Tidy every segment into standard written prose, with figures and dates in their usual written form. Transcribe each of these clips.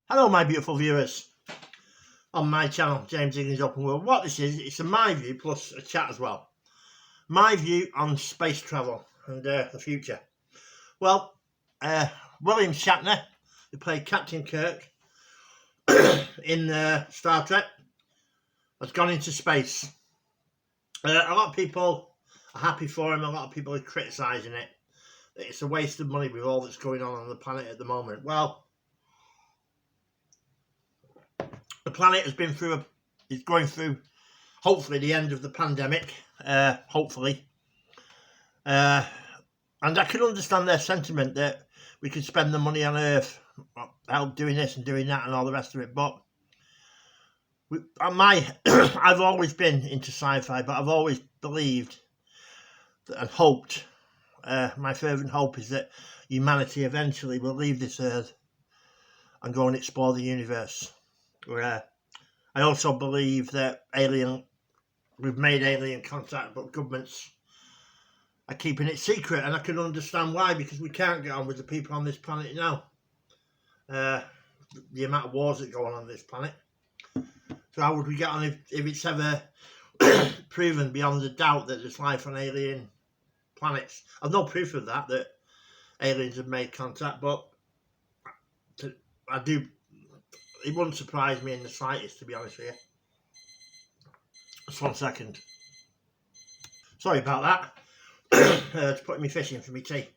Hello my beautiful viewers on my channel, James Higgins Open World. What this is, it's a my view plus a chat as well. My view on space travel and the future. Well, William Shatner, who played Captain Kirk in Star Trek, has gone into space. A lot of people are happy for him, a lot of people are criticising it. It's a waste of money with all that's going on the planet at the moment. Well, the planet has been through is going through hopefully the end of the pandemic, hopefully. And I can understand their sentiment that we could spend the money on Earth out doing this and doing that and all the rest of it. But I've always been into sci-fi, but I've always believed and hoped, my fervent hope is that humanity eventually will leave this Earth and go and explore the universe. I also believe that we've made alien contact, but governments are keeping it secret, and I can understand why, because we can't get on with the people on this planet now. The amount of wars that go on this planet. So how would we get on if it's ever proven beyond a doubt that there's life on alien planets? I've no proof of that aliens have made contact, but I do. It wouldn't surprise me in the slightest, to be honest with you. Just 1 second. Sorry about that. Just putting me fish in for me tea.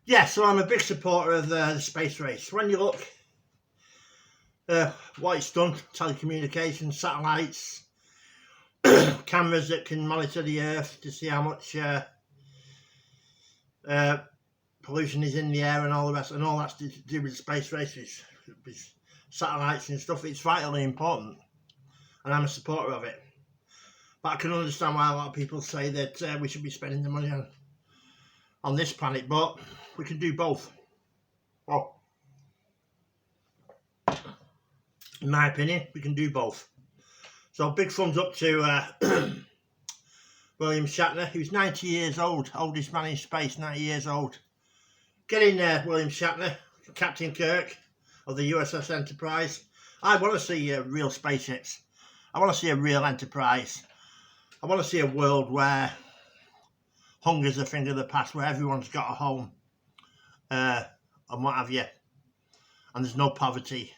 Yeah, so I'm a big supporter of the space race. When you look what it's done, telecommunications, satellites, cameras that can monitor the Earth to see how much pollution is in the air and all the rest, and all that's to do with space races. Satellites and stuff, it's vitally important, and I'm a supporter of it. But I can understand why a lot of people say that we should be spending the money on this planet, but we can do both. Well, in my opinion, we can do both. So big thumbs up to William Shatner, who's 90 years old, oldest man in space, 90 years old. Get in there, William Shatner, Captain Kirk of the USS Enterprise. I want to see real spaceships. I want to see a real Enterprise. I want to see a world where hunger's a thing of the past, where everyone's got a home and what have you, and there's no poverty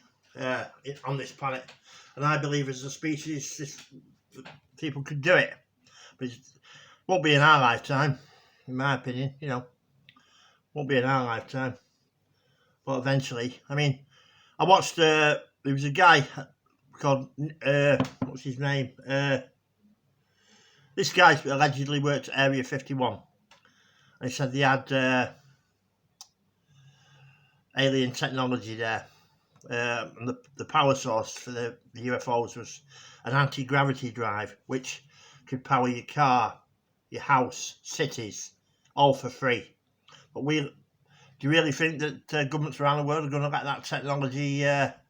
on this planet. And I believe as a species, people could do it, but it won't be in our lifetime, in my opinion. Won't be in our lifetime, but eventually. I mean, I watched, there was a guy called, what's his name? This guy allegedly worked at Area 51. And he said they had alien technology there. And the power source for the UFOs was an anti-gravity drive, which could power your car, your house, cities, all for free. But do you really think that governments around the world are going to let that technology get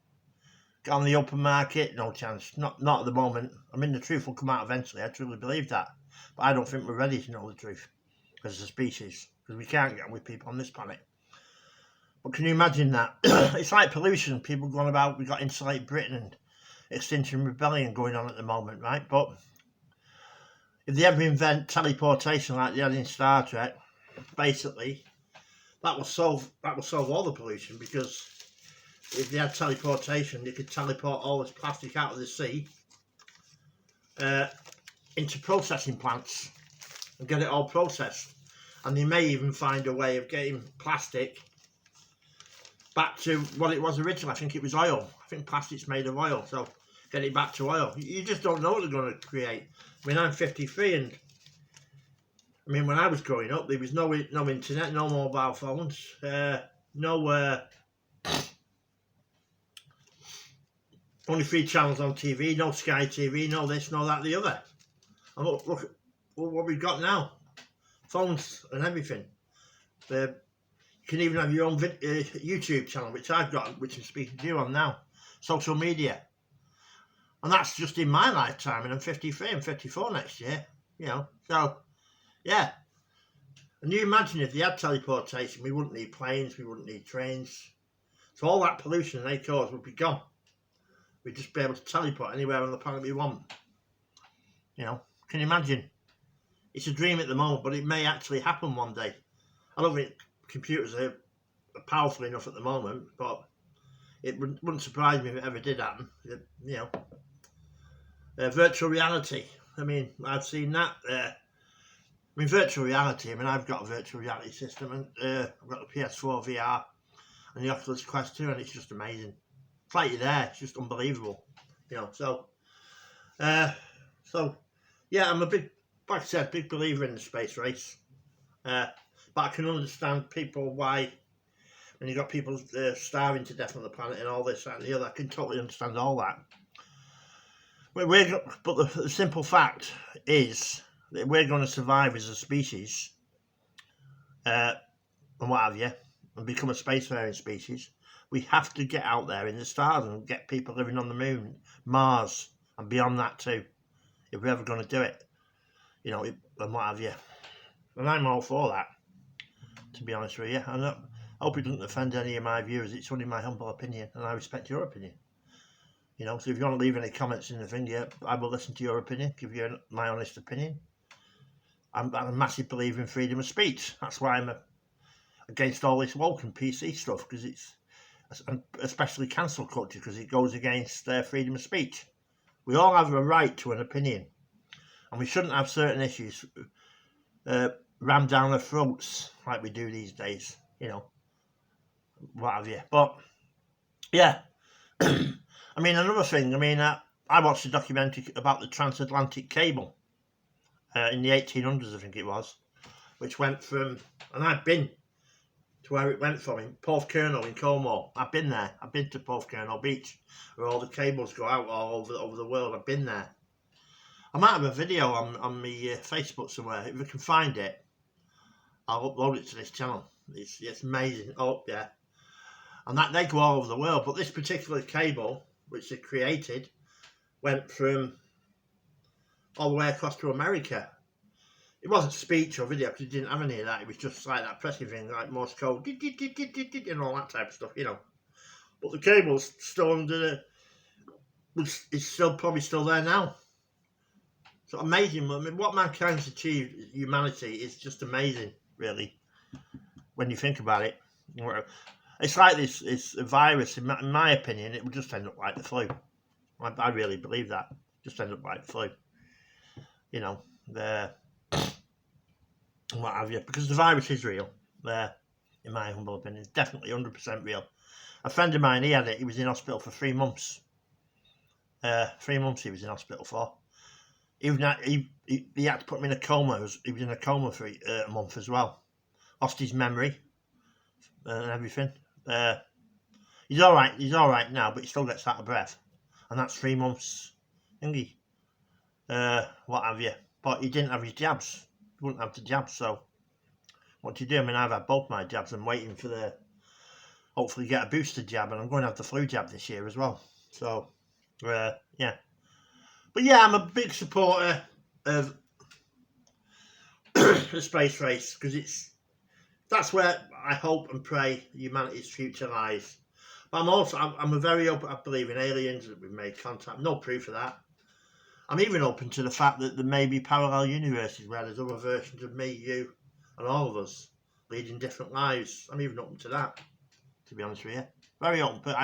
on the open market? No chance. Not at the moment. I mean, the truth will come out eventually. I truly believe that. But I don't think we're ready to know the truth as a species, because we can't get on with people on this planet. But can you imagine that? It's like pollution. People going about, we've got Insulate Britain and Extinction Rebellion going on at the moment, right? But if they ever invent teleportation like they had in Star Trek, basically, that will solve all the pollution, because if they had teleportation, they could teleport all this plastic out of the sea into processing plants and get it all processed. And they may even find a way of getting plastic back to what it was originally. I think it was oil. I think plastic's made of oil, so get it back to oil. You just don't know what they're going to create. I mean, I'm 53, and I mean, when I was growing up, there was no internet, no mobile phones, only 3 channels on TV, no Sky TV, no this, no that, the other. And look at what we've got now. Phones and everything. You can even have your own YouTube channel, which I've got, which I'm speaking to you on now. Social media. And that's just in my lifetime, and I'm 53, I'm 54 next year. So, yeah. And you imagine if they had teleportation, we wouldn't need planes, we wouldn't need trains. So all that pollution they cause would be gone. We'd just be able to teleport anywhere on the planet we want. You know, can you imagine? It's a dream at the moment, but it may actually happen one day. I don't think computers are powerful enough at the moment, but it wouldn't surprise me if it ever did happen. You know, virtual reality. I mean, I've seen that. I mean, virtual reality. I mean, I've got a virtual reality system, and I've got the PS4 VR and the Oculus Quest 2, and it's just amazing. It's like you're there. It's just unbelievable. You know, so yeah, I'm a big, like I said, big believer in the space race. But I can understand people why, when you've got people starving to death on the planet and all this, that, and the other, I can totally understand all that. But the simple fact is that we're going to survive as a species, and what have you, and become a spacefaring species. We have to get out there in the stars and get people living on the moon, Mars, and beyond that too, if we're ever going to do it. You know, and what have you. And I'm all for that, to be honest with you. I hope it doesn't offend any of my viewers. It's only my humble opinion, and I respect your opinion. You know, so if you want to leave any comments in the thing, yeah, I will listen to your opinion, give you my honest opinion. I'm a massive believer in freedom of speech. That's why I'm against all this woke and PC stuff, because it's, especially cancel culture, because it goes against freedom of speech. We all have a right to an opinion, and we shouldn't have certain issues rammed down our throats like we do these days, you know, what have you. But, yeah, I mean, another thing, I mean, I watched a documentary about the transatlantic cable in the 1800s, I think it was, which went from, and I've been to where it went from, in Porthcurno in Cornwall. I've been there. I've been to Porthcurno Beach, where all the cables go out all over the world. I've been there. I might have a video on my Facebook somewhere. If I can find it, I'll upload it to this channel. It's amazing. Oh, yeah. And that they go all over the world. But this particular cable, which they created, went from all the way across to America. It wasn't speech or video, because it didn't have any of that. It was just like that pressing thing, like Morse code, and all that type of stuff, you know. But the cable's still under it's still probably still there now. So amazing. I mean, what mankind's achieved, humanity, is just amazing, really, when you think about it. It's like this virus, in my opinion, it would just end up like the flu. I really believe that. Just end up like the flu. You know, what have you. Because the virus is real, in my humble opinion. It's definitely 100% real. A friend of mine, he had it. He was in hospital for 3 months. 3 months he was in hospital for. Even he had to put him in a coma. He was in a coma for a month as well. Lost his memory and everything. He's all right. He's all right now, but he still gets out of breath, and that's 3 months thingy. What have you? But he didn't have his jabs. He wouldn't have the jabs. So what do you do? I mean, I've had both my jabs. I'm waiting for hopefully get a booster jab, and I'm going to have the flu jab this year as well. So yeah. But yeah, I'm a big supporter of the space race, because that's where I hope and pray humanity's future lies. But I'm a very open. I believe in aliens, that we've made contact. No proof of that. I'm even open to the fact that there may be parallel universes where there's other versions of me, you, and all of us leading different lives. I'm even open to that, to be honest with you. Very open. But